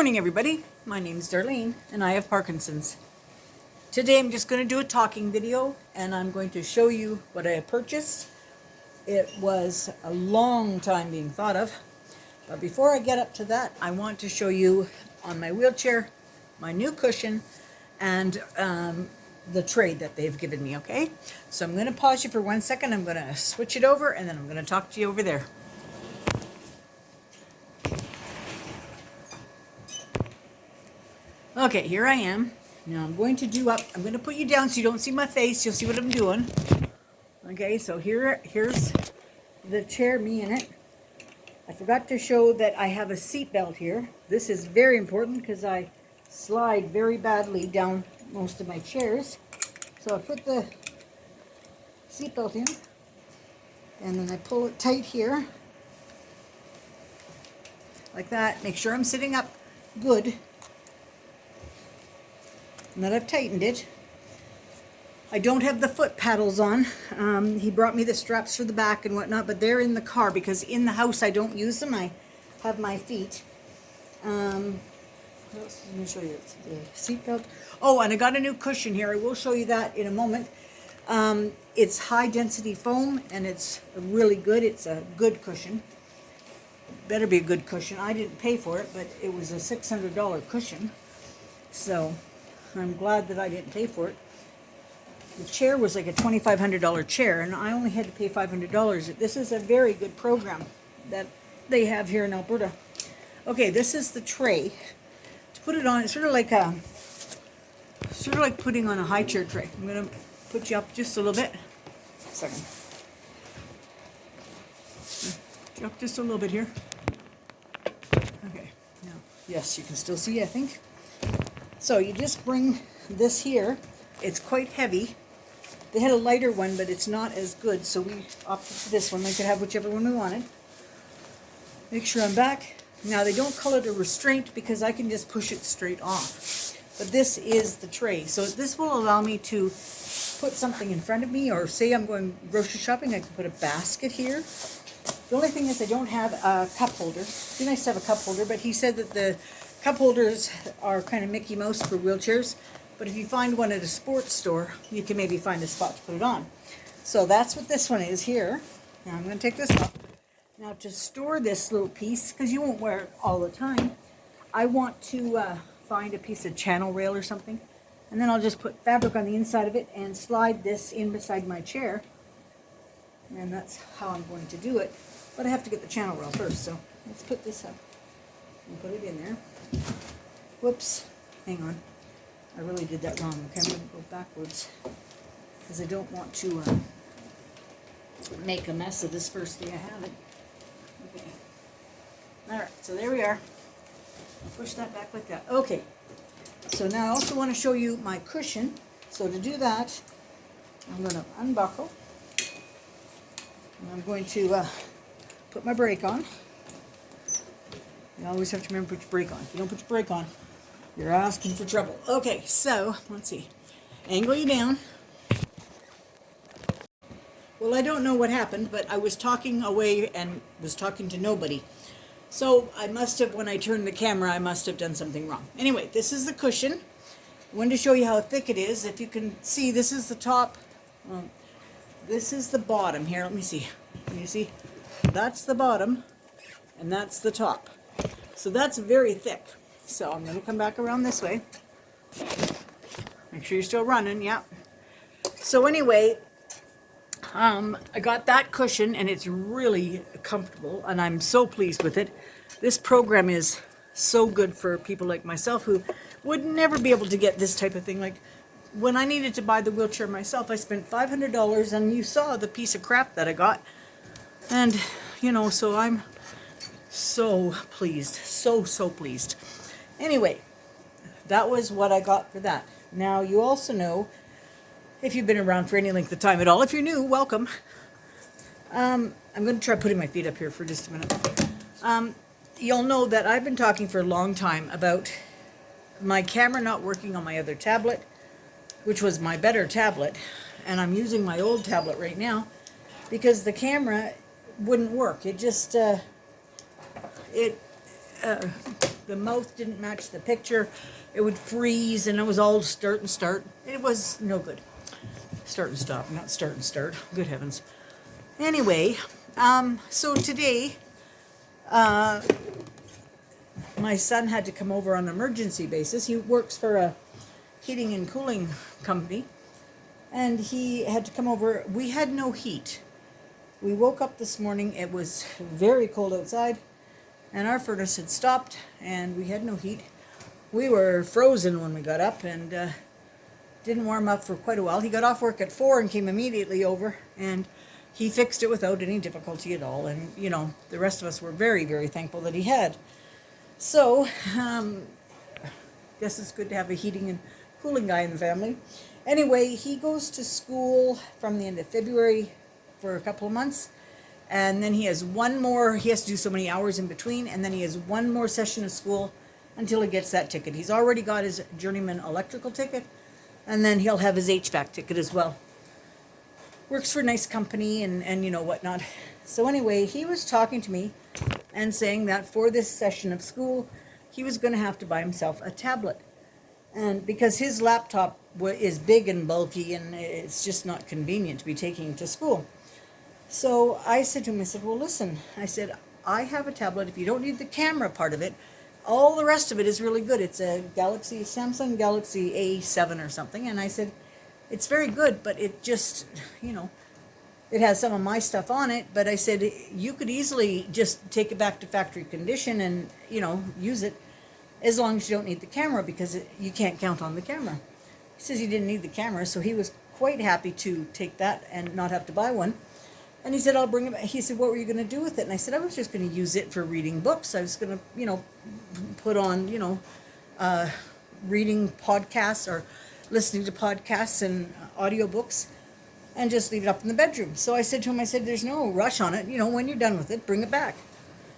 morning, everybody. My name is Darlene, and I have Parkinson's. Today I'm just going to do a talking video, and I'm going to show you what I have purchased. It was a long time being thought of, but before I get up to that, I want to show you on my wheelchair, my new cushion, and the tray that they've given me, okay? So I'm going to pause you for 1 second. I'm going to switch it over, and then I'm going to talk to you over there. Okay, here I am. Now I'm going to put you down so you don't see my face. You'll see what I'm doing. Okay, so here's the chair, me in it. I forgot to show that I have a seat belt here. This is very important because I slide very badly down most of my chairs. So I put the seat belt in, and then I pull it tight here, like that. Make sure I'm sitting up good. And that I've tightened it. I don't have the foot paddles on. He brought me the straps for the back and whatnot, but they're in the car because in the house I don't use them. I have my feet. What else? Let me show you the seat belt. Oh, and I got a new cushion here. I will show you that in a moment. It's high density foam, and it's really good. It's a good cushion. Better be a good cushion. I didn't pay for it, but it was a $600 cushion. So I'm glad that I didn't pay for it. The chair was like a $2,500 chair, and I only had to pay $500. This is a very good program that they have here in Alberta. Okay, this is the tray. To put it on, it's sort of like putting on a high chair tray. I'm going to put you up just a little bit. Second. Put you up just a little bit here. Okay, now, yes, you can still see, I think. So you just bring this here. It's quite heavy. They had a lighter one, but it's not as good, so we opted for this one. We could have whichever one we wanted. Make sure I'm back. Now they don't call it a restraint because I can just push it straight off. But this is the tray. So this will allow me to put something in front of me, or say I'm going grocery shopping, I can put a basket here. The only thing is I don't have a cup holder. It'd be nice to have a cup holder, but he said that the cup holders are kind of Mickey Mouse for wheelchairs, but if you find one at a sports store, you can maybe find a spot to put it on. So that's what this one is here. Now I'm going to take this off. Now to store this little piece, because you won't wear it all the time, I want to find a piece of channel rail or something, and then I'll just put fabric on the inside of it and slide this in beside my chair, and that's how I'm going to do it. But I have to get the channel rail first, so let's put this up and put it in there. Whoops, hang on. I really did that wrong. Okay, I'm going to go backwards because I don't want to make a mess of this first day I have it. Okay. Alright, so there we are. Push that back like that. Okay, so now I also want to show you my cushion. So to do that, I'm going to unbuckle. And I'm going to put my brake on. You always have to remember to put your brake on. If you don't put your brake on, you're asking for trouble. Okay, so let's see. Angle you down. Well, I don't know what happened, but I was talking away and was talking to nobody. So I must have, when I turned the camera, I must have done something wrong. Anyway, this is the cushion. I wanted to show you how thick it is. If you can see, this is the top. This is the bottom here. Let me see. Can you see? That's the bottom, and that's the top. So that's very thick. So I'm going to come back around this way. Make sure you're still running, yeah. So anyway, I got that cushion, and it's really comfortable, and I'm so pleased with it. This program is so good for people like myself who would never be able to get this type of thing. Like when I needed to buy the wheelchair myself, I spent $500, and you saw the piece of crap that I got. And, you know, so I'm so pleased, so pleased. Anyway, that was what I got for that. Now, you also know, if you've been around for any length of time at all, if you're new, welcome. I'm going to try putting my feet up here for just a minute. You'll know that I've been talking for a long time about my camera not working on my other tablet, which was my better tablet, and I'm using my old tablet right now because the camera wouldn't work. It just, the mouth didn't match the picture. It would freeze, and it was all start and start. It was no good. Start and stop, not start and start. Good heavens. Anyway, so today, my son had to come over on an emergency basis. He works for a heating and cooling company, and he had to come over. We had no heat. We woke up this morning, it was very cold outside, and our furnace had stopped, and we had no heat. We were frozen when we got up, and didn't warm up for quite a while. He got off work at 4 and came immediately over, and he fixed it without any difficulty at all. And, you know, the rest of us were very, very thankful that he had. So, guess it's good to have a heating and cooling guy in the family. Anyway, he goes to school from the end of February for a couple of months, and then he has one more, he has to do so many hours in between, and then he has one more session of school until he gets that ticket. He's already got his journeyman electrical ticket, and then he'll have his HVAC ticket as well. Works for a nice company and you know whatnot. So anyway, he was talking to me and saying that for this session of school, he was going to have to buy himself a tablet. And because his laptop is big and bulky, and it's just not convenient to be taking to school. So I said to him, I said, well, listen, I said, I have a tablet. If you don't need the camera part of it, all the rest of it is really good. It's a Samsung Galaxy A7 or something. And I said, it's very good, but it just, you know, it has some of my stuff on it. But I said, you could easily just take it back to factory condition and, you know, use it as long as you don't need the camera, because you can't count on the camera. He says he didn't need the camera, so he was quite happy to take that and not have to buy one. And he said, I'll bring it back. He said, what were you going to do with it? And I said, I was just going to use it for reading books. I was going to, you know, put on, you know, reading podcasts or listening to podcasts and audiobooks and just leave it up in the bedroom. So I said to him, I said, there's no rush on it. You know, when you're done with it, bring it back.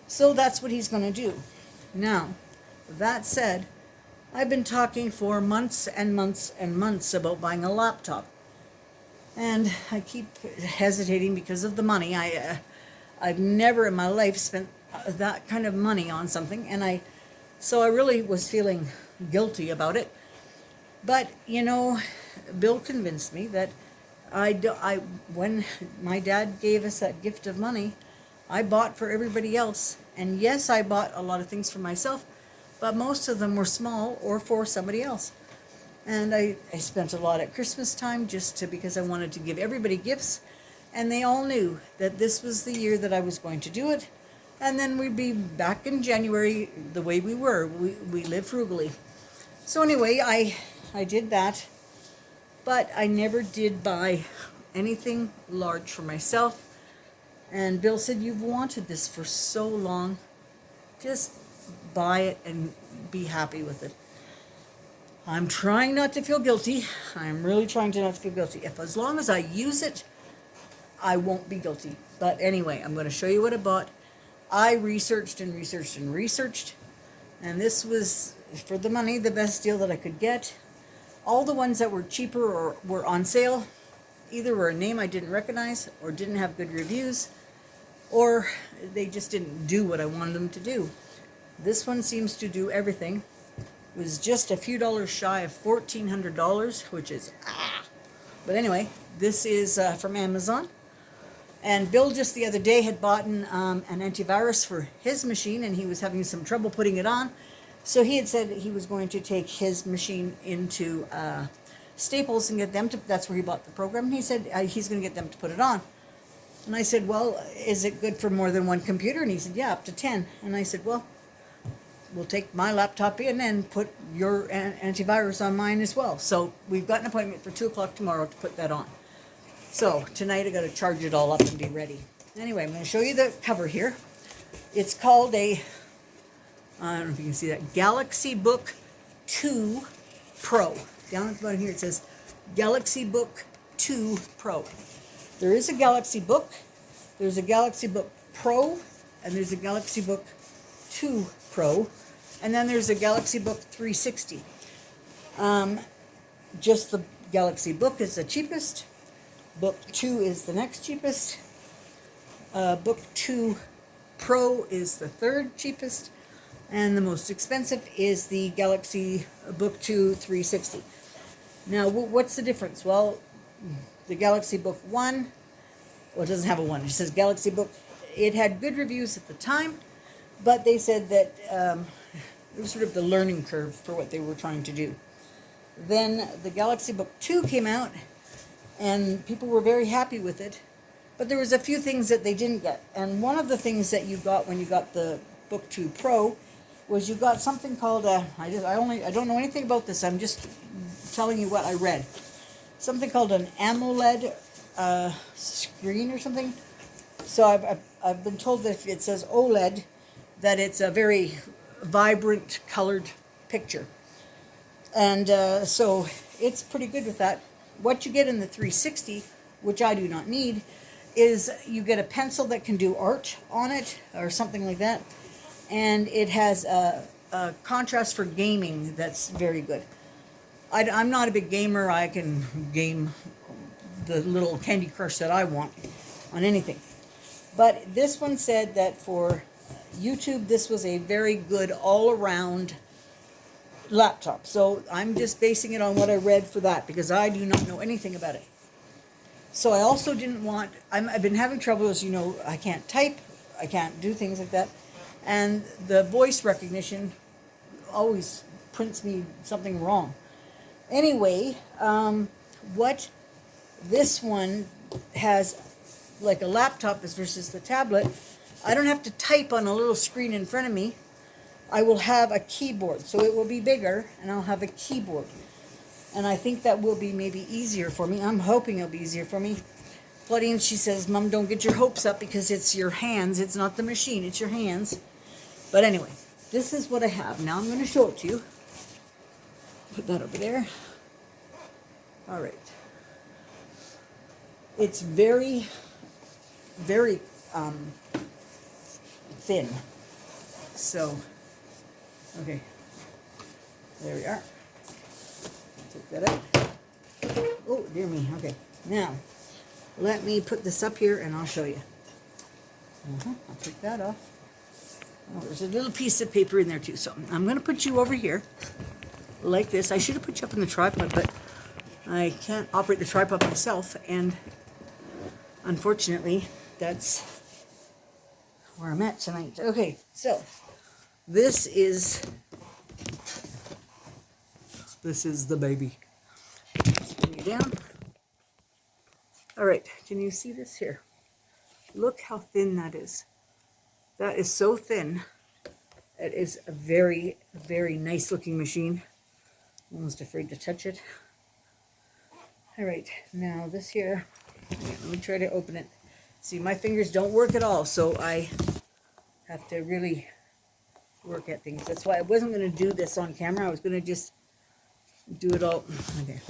So that's what he's going to do. Now, that said, I've been talking for months and months and months about buying a laptop. And I keep hesitating because of the money. I've never in my life spent that kind of money on something, and so I really was feeling guilty about it. But you know, Bill convinced me that when my dad gave us that gift of money, I bought for everybody else. And yes, I bought a lot of things for myself, but most of them were small or for somebody else. And I spent a lot at Christmas time because I wanted to give everybody gifts. And they all knew that this was the year that I was going to do it. And then we'd be back in January the way we were. We live frugally. So anyway, I did that. But I never did buy anything large for myself. And Bill said, you've wanted this for so long. Just buy it and be happy with it. I'm trying not to feel guilty. I'm really trying to not to feel guilty. As long as I use it, I won't be guilty. But anyway, I'm going to show you what I bought. I researched and researched and researched. And this was, for the money, the best deal that I could get. All the ones that were cheaper or were on sale, either were a name I didn't recognize or didn't have good reviews, or they just didn't do what I wanted them to do. This one seems to do everything. Was just a few dollars shy of $1,400, which is But anyway, this is from Amazon. And Bill just the other day had bought an antivirus for his machine, and he was having some trouble putting it on. So he had said he was going to take his machine into Staples and get them to, that's where he bought the program. And he said he's going to get them to put it on. And I said, well, is it good for more than one computer? And he said, yeah, up to 10. And I said, well, we'll take my laptop in and put your antivirus on mine as well. So we've got an appointment for 2 o'clock tomorrow to put that on. So tonight I got to charge it all up and be ready. Anyway, I'm going to show you the cover here. It's called I don't know if you can see that, Galaxy Book 2 Pro. Down at the bottom here it says Galaxy Book 2 Pro. There is a Galaxy Book, there's a Galaxy Book Pro, and there's a Galaxy Book 2 Pro, and then there's a Galaxy Book 360. Just the Galaxy Book is the cheapest. Book 2 is the next cheapest. Book 2 Pro is the third cheapest. And the most expensive is the Galaxy Book 2 360. Now, what's the difference? Well, the Galaxy Book 1, well, it doesn't have a 1. It says Galaxy Book. It had good reviews at the time, but they said that it was sort of the learning curve for what they were trying to do. Then the Galaxy Book 2 came out, and people were very happy with it, but there was a few things that they didn't get. And one of the things that you got when you got the Book 2 Pro was you got something called I don't know anything about this. I'm just telling you what I read. Something called an AMOLED screen or something. So I've been told that if it says OLED, that it's a very vibrant colored picture. And so it's pretty good with that. What you get in the 360, which I do not need, is you get a pencil that can do art on it or something like that. And it has a contrast for gaming that's very good. I'm not a big gamer. I can game the little Candy Crush that I want on anything. But this one said that for YouTube, this was a very good all-around laptop. So I'm just basing it on what I read for that, because I do not know anything about it. So I also didn't want, I've been having trouble, as you know, I can't type, I can't do things like that. And the voice recognition always prints me something wrong. Anyway, what this one has, like a laptop versus the tablet, I don't have to type on a little screen in front of me. I will have a keyboard, so it will be bigger, and I'll have a keyboard. And I think that will be maybe easier for me. I'm hoping it'll be easier for me. Claudine, she says, Mom, don't get your hopes up, because it's your hands. It's not the machine, it's your hands. But anyway, this is what I have. Now I'm going to show it to you. Put that over there. All right. It's very, very thin. So, okay. There we are. Take that out. Oh, dear me. Okay. Now, let me put this up here and I'll show you. I'll take that off. Oh, there's a little piece of paper in there too. So I'm going to put you over here like this. I should have put you up in the tripod, but I can't operate the tripod myself. And unfortunately, that's where I'm at tonight. Okay, so this is the baby. Let's bring you down. All right, can you see this here? Look how thin that is. That is so thin. It is a very, very nice looking machine. I'm almost afraid to touch it. All right, now this here, let me try to open it. See, my fingers don't work at all, so I have to really work at things. That's why I wasn't going to do this on camera. I was going to just do it all. Okay.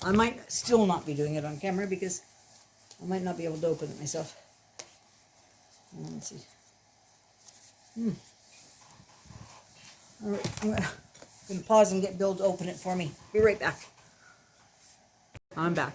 I might still not be doing it on camera because I might not be able to open it myself. Let's see. All right, I'm going to pause and get Bill to open it for me. Be right back. I'm back.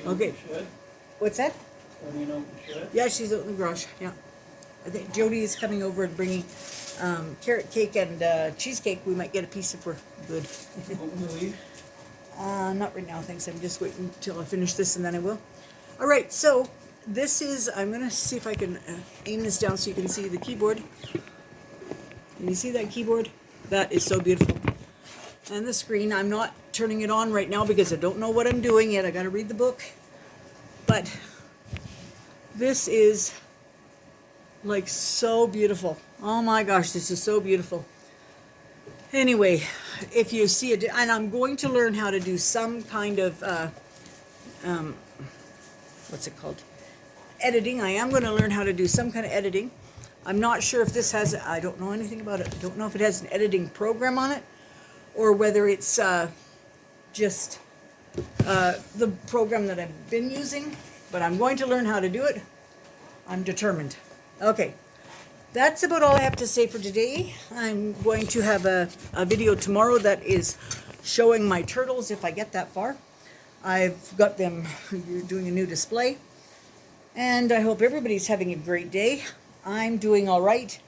Okay. What's that? Yeah, she's out in the garage. Yeah. I think Jody is coming over and bringing carrot cake and cheesecake. We might get a piece if we're good. Not right now, thanks. I'm just waiting until I finish this and then I will. All right, so this is, I'm going to see if I can aim this down so you can see the keyboard. Can you see that keyboard? That is so beautiful. And the screen, I'm not turning it on right now because I don't know what I'm doing yet. I got to read the book. But this is like so beautiful. Oh my gosh, this is so beautiful. Anyway, if you see it, and I'm going to learn how to do some kind of, what's it called? Editing. I am going to learn how to do some kind of editing. I'm not sure if this has, I don't know anything about it. I don't know if it has an editing program on it or whether it's just the program that I've been using, but I'm going to learn how to do it. I'm determined. Okay. That's about all I have to say for today. I'm going to have a video tomorrow that is showing my turtles if I get that far. I've got them doing a new display. And I hope everybody's having a great day. I'm doing all right.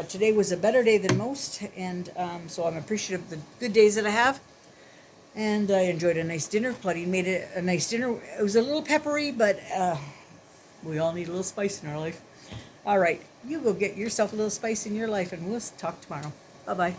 Today was a better day than most, and so I'm appreciative of the good days that I have. And I enjoyed a nice dinner. Claudine made it a nice dinner. It was a little peppery, but we all need a little spice in our life. All right, you go get yourself a little spice in your life, and we'll talk tomorrow. Bye-bye.